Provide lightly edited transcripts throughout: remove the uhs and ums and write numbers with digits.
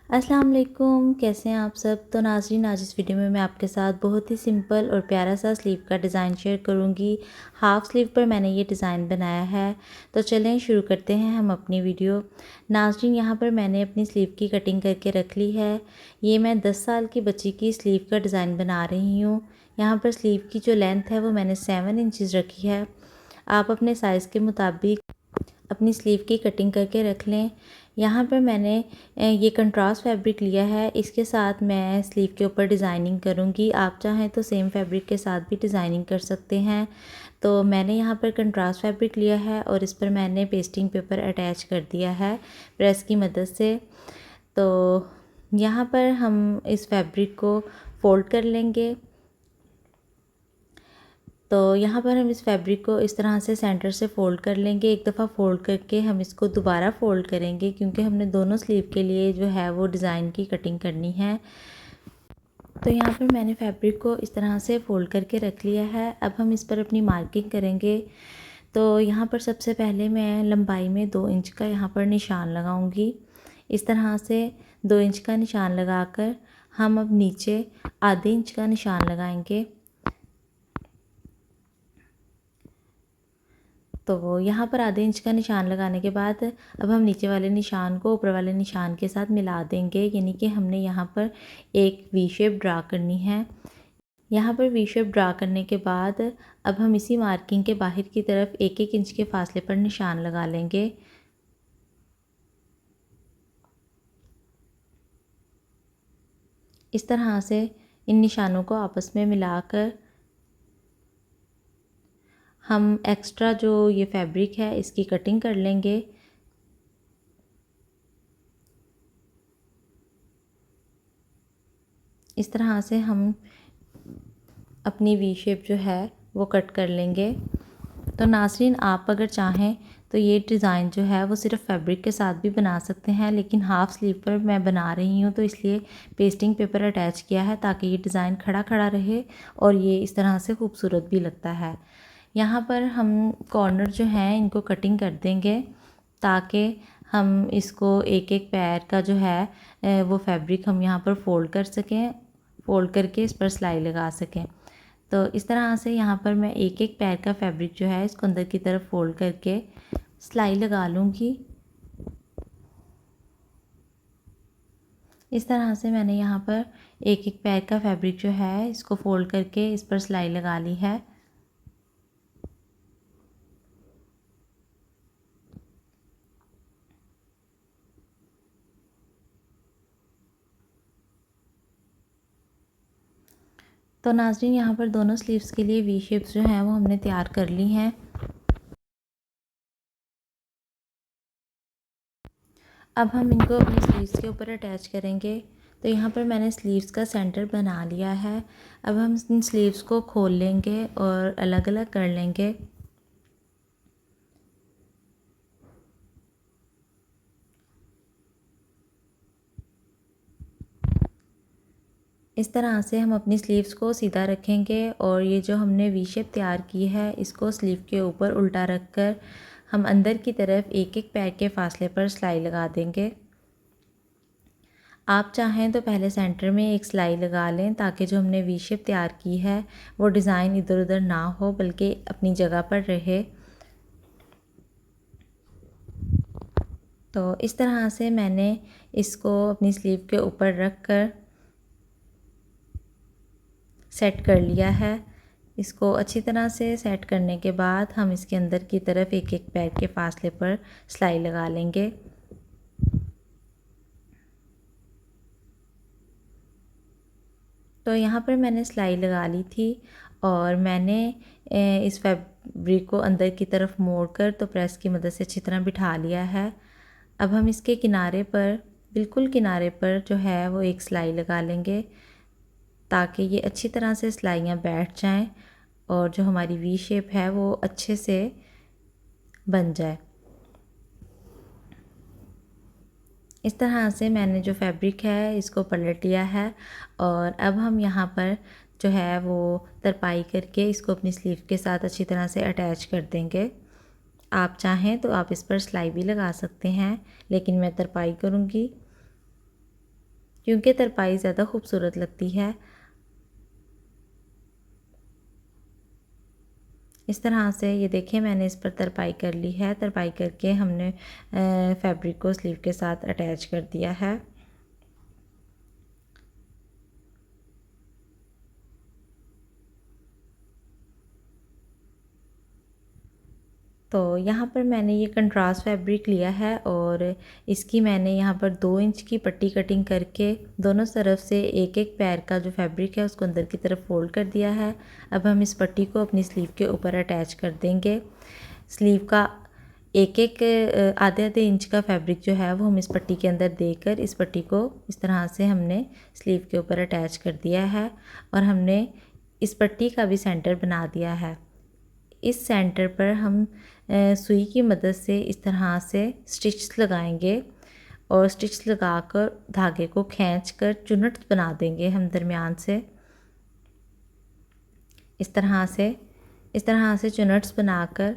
अस्सलाम वालेकुम, कैसे हैं आप सब। तो नाज़रीन, आज इस वीडियो में मैं आपके साथ बहुत ही सिंपल और प्यारा सा स्लीव का डिज़ाइन शेयर करूंगी। हाफ़ स्लीव पर मैंने ये डिज़ाइन बनाया है। तो चलें शुरू करते हैं हम अपनी वीडियो। नाज़रीन, यहाँ पर मैंने अपनी स्लीव की कटिंग करके रख ली है। ये मैं 10 साल की बच्ची की स्लीव का डिज़ाइन बना रही हूँ। यहाँ पर स्लीव की जो लेंथ है वो मैंने 7 इंचज़ रखी है। आप अपने साइज़ के मुताबिक अपनी स्लीव की कटिंग करके रख लें। यहाँ पर मैंने ये कंट्रास्ट फैब्रिक लिया है, इसके साथ मैं स्लीव के ऊपर डिज़ाइनिंग करूँगी। आप चाहें तो सेम फैब्रिक के साथ भी डिज़ाइनिंग कर सकते हैं। तो मैंने यहाँ पर कंट्रास्ट फैब्रिक लिया है और इस पर मैंने पेस्टिंग पेपर अटैच कर दिया है प्रेस की मदद से। तो यहाँ पर हम इस फैब्रिक को फ़ोल्ड कर लेंगे। तो यहाँ पर हम इस फैब्रिक को इस तरह से सेंटर से फ़ोल्ड कर लेंगे। एक दफ़ा फ़ोल्ड करके हम इसको दोबारा फ़ोल्ड करेंगे, क्योंकि हमने दोनों स्लीव के लिए जो है वो डिज़ाइन की कटिंग करनी है। तो यहाँ पर मैंने फैब्रिक को इस तरह से फ़ोल्ड करके रख लिया है। अब हम इस पर अपनी मार्किंग करेंगे। तो यहाँ पर सबसे पहले मैं लंबाई में 2 इंच का यहाँ पर निशान लगाऊंगी। इस तरह से 2 इंच का निशान लगाकर हम अब नीचे आधे इंच का निशान लगाएंगे। तो यहाँ पर आधे इंच का निशान लगाने के बाद अब हम नीचे वाले निशान को ऊपर वाले निशान के साथ मिला देंगे, यानी कि हमने यहाँ पर एक वी शेप ड्रा करनी है। यहाँ पर वी शेप ड्रा करने के बाद अब हम इसी मार्किंग के बाहर की तरफ 1-1 इंच के फासले पर निशान लगा लेंगे। इस तरह से इन निशानों को आपस में मिलाकर हम एक्स्ट्रा जो ये फैब्रिक है इसकी कटिंग कर लेंगे। इस तरह से हम अपनी वी शेप जो है वो कट कर लेंगे। तो नाज़रीन, आप अगर चाहें तो ये डिज़ाइन जो है वो सिर्फ फैब्रिक के साथ भी बना सकते हैं, लेकिन हाफ़ स्लीव पर मैं बना रही हूँ तो इसलिए पेस्टिंग पेपर अटैच किया है, ताकि ये डिज़ाइन खड़ा खड़ा रहे और ये इस तरह से खूबसूरत भी लगता है। यहाँ पर हम कॉर्नर जो हैं इनको कटिंग कर देंगे, ताकि हम इसको एक एक पैर का जो है वो फैब्रिक हम यहाँ पर फ़ोल्ड कर सकें, फ़ोल्ड करके इस पर सिलाई लगा सकें। तो इस तरह से यहाँ पर मैं एक एक पैर का फैब्रिक जो है इसको अंदर की तरफ फ़ोल्ड करके सिलाई लगा लूँगी। इस तरह से मैंने यहाँ पर एक एक पैर का फैब्रिक जो है इसको फ़ोल्ड करके इस पर सिलाई लगा ली है। तो नाज़रीन, यहाँ पर दोनों स्लीव्स के लिए वी शेप्स जो हैं वो हमने तैयार कर ली हैं। अब हम इनको अपनी स्लीव्स के ऊपर अटैच करेंगे। तो यहाँ पर मैंने स्लीव्स का सेंटर बना लिया है। अब हम इन स्लीव्स को खोल लेंगे और अलग अलग कर लेंगे। इस तरह से हम अपनी स्लीव्स को सीधा रखेंगे और ये जो हमने वी शेप तैयार की है इसको स्लीव के ऊपर उल्टा रख कर हम अंदर की तरफ एक एक पैर के फासले पर सिलाई लगा देंगे। आप चाहें तो पहले सेंटर में एक सिलाई लगा लें, ताकि जो हमने वी शेप तैयार की है वो डिज़ाइन इधर उधर ना हो, बल्कि अपनी जगह पर रहे। तो इस तरह से मैंने इसको अपनी स्लीव के ऊपर रख कर सेट कर लिया है। इसको अच्छी तरह से सेट करने के बाद हम इसके अंदर की तरफ एक एक पैर के फासले पर सिलाई लगा लेंगे। तो यहाँ पर मैंने सिलाई लगा ली थी और मैंने इस फैब्रिक को अंदर की तरफ मोड़कर तो प्रेस की मदद से अच्छी तरह बिठा लिया है। अब हम इसके किनारे पर, बिल्कुल किनारे पर जो है वो एक सिलाई लगा लेंगे, ताकि ये अच्छी तरह से सिलाइयाँ बैठ जाएं और जो हमारी वी शेप है वो अच्छे से बन जाए। इस तरह से मैंने जो फैब्रिक है इसको पलट लिया है और अब हम यहाँ पर जो है वो तरपाई करके इसको अपनी स्लीव के साथ अच्छी तरह से अटैच कर देंगे। आप चाहें तो आप इस पर सिलाई भी लगा सकते हैं, लेकिन मैं तरपाई करूँगी। क्योंकि तरपाई ज़्यादा खूबसूरत लगती है। इस तरह से ये देखिए मैंने इस पर तरपाई कर ली है। तरपाई करके हमने फैब्रिक को स्लीव के साथ अटैच कर दिया है। तो यहाँ पर मैंने ये कंट्रास्ट फैब्रिक लिया है और इसकी मैंने यहाँ पर 2 इंच की पट्टी कटिंग करके दोनों तरफ से एक एक पैर का जो फैब्रिक है उसको अंदर की तरफ फोल्ड कर दिया है। अब हम इस पट्टी को अपनी स्लीव के ऊपर अटैच कर देंगे। स्लीव का एक एक आधे आधे इंच का फैब्रिक जो है वो हम इस पट्टी के अंदर देकर इस पट्टी को इस तरह से हमने स्लीव के ऊपर अटैच कर दिया है और हमने इस पट्टी का भी सेंटर बना दिया है। इस सेंटर पर हम सुई की मदद से इस तरह से स्टिच लगाएंगे और स्टिच लगाकर धागे को खींचकर चुन्नट बना देंगे हम दरमियान से। इस तरह से चुन्नट्स बनाकर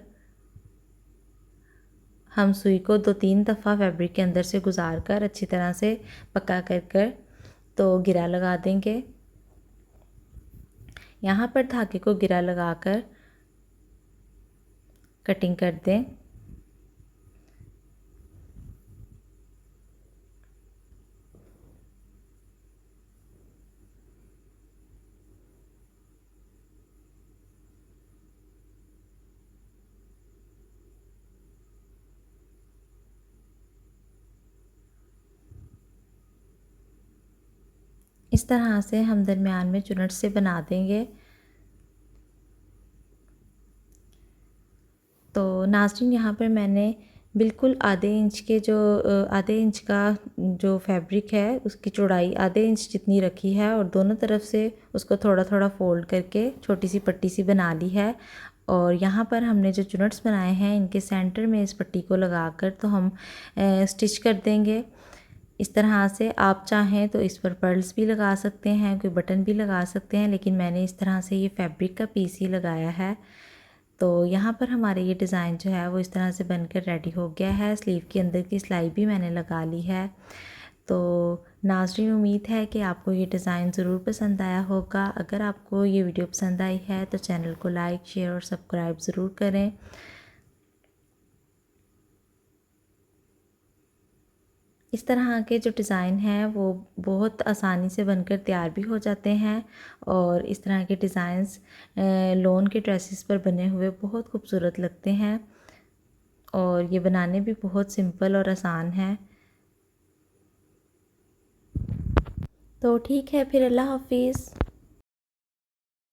हम सुई को 2-3 दफ़ा फैब्रिक के अंदर से गुजार कर अच्छी तरह से पक्का कर तो गिरा लगा देंगे। यहाँ पर धागे को गिरा लगाकर कटिंग कर दें। इस तरह से हम दरमियान में चुन्नट से बना देंगे। तो नाज़रीन यहाँ पर मैंने बिल्कुल आधे इंच का जो फैब्रिक है उसकी चौड़ाई आधे इंच जितनी रखी है और दोनों तरफ से उसको थोड़ा थोड़ा फोल्ड करके छोटी सी पट्टी सी बना ली है। और यहाँ पर हमने जो चुन्नट्स बनाए हैं इनके सेंटर में इस पट्टी को लगाकर तो हम स्टिच कर देंगे। इस तरह से आप चाहें तो इस पर पर्ल्स भी लगा सकते हैं, कोई बटन भी लगा सकते हैं, लेकिन मैंने इस तरह से ये फैब्रिक का पीस ही लगाया है। तो यहाँ पर हमारे ये डिज़ाइन जो है वो इस तरह से बनकर रेडी हो गया है। स्लीव के अंदर की सिलाई भी मैंने लगा ली है। तो नाज़रीन उम्मीद है कि आपको ये डिज़ाइन ज़रूर पसंद आया होगा। अगर आपको ये वीडियो पसंद आई है तो चैनल को लाइक, शेयर और सब्सक्राइब ज़रूर करें। इस तरह के जो डिज़ाइन हैं वो बहुत आसानी से बनकर तैयार भी हो जाते हैं और इस तरह के डिज़ाइंस लॉन के ड्रेसेस पर बने हुए बहुत खूबसूरत लगते हैं और ये बनाने भी बहुत सिंपल और आसान है। तो ठीक है फिर, अल्लाह हाफिज़।